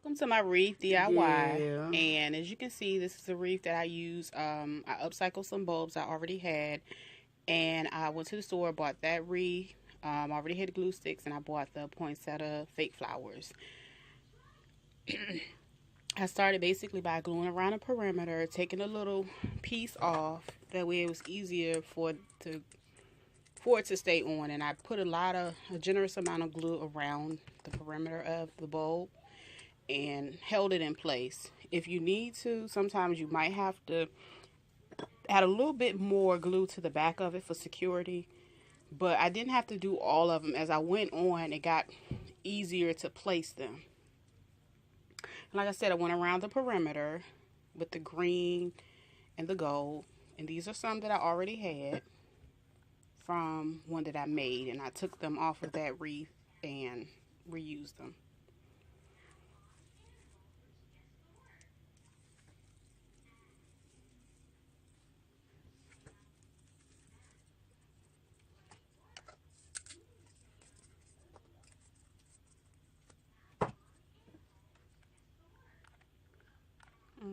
Welcome to my Wreath DIY. Yeah. And as you can see, this is a wreath that I use. I upcycled some bulbs I already had, and I went to the store, bought that wreath. I already had glue sticks, and I bought the poinsettia fake flowers. I started basically by gluing around the perimeter, taking a little piece off. That way it was easier for it to stay on. And I put a generous amount of glue around the perimeter of the bulb and held it in place. If you need to, sometimes you might have to add a little bit more glue to the back of it for security, but I didn't have to do all of them. As I went on, it got easier to place them. And like I said, I went around the perimeter with the green and the gold, and these are some that I already had from one that I made, and I took them off of that wreath and reused them.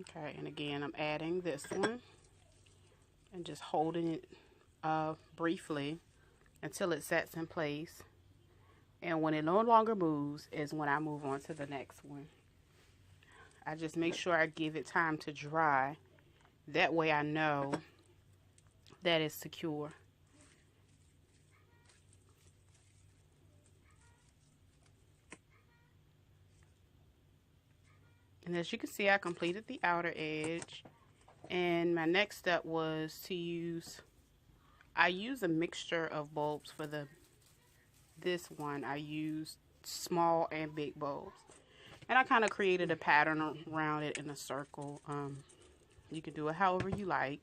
Okay, and again, I'm adding this one and just holding it briefly until it sets in place. And when it no longer moves is when I move on to the next one. I just make sure I give it time to dry. That way I know that it's secure. And as you can see, I completed the outer edge. And my next step was to I use a mixture of bulbs for this one. I used small and big bulbs. And I kind of created a pattern around it in a circle. You can do it however you like.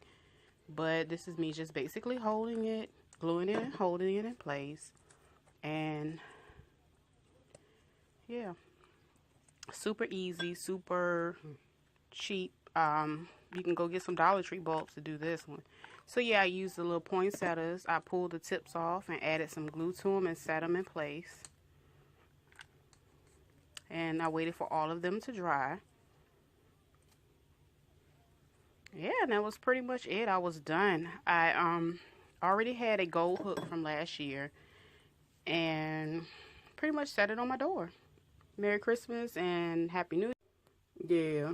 But this is me just basically holding it, gluing it and holding it in place. And yeah. Super easy, super cheap. You can go get some Dollar Tree bulbs to do this one. So yeah, I used the little poinsettias. I pulled the tips off and added some glue to them and set them in place. And I waited for all of them to dry. Yeah, and that was pretty much it. I was done. I already had a gold hook from last year and pretty much set it on my door. Merry Christmas and Happy New Year. Yeah.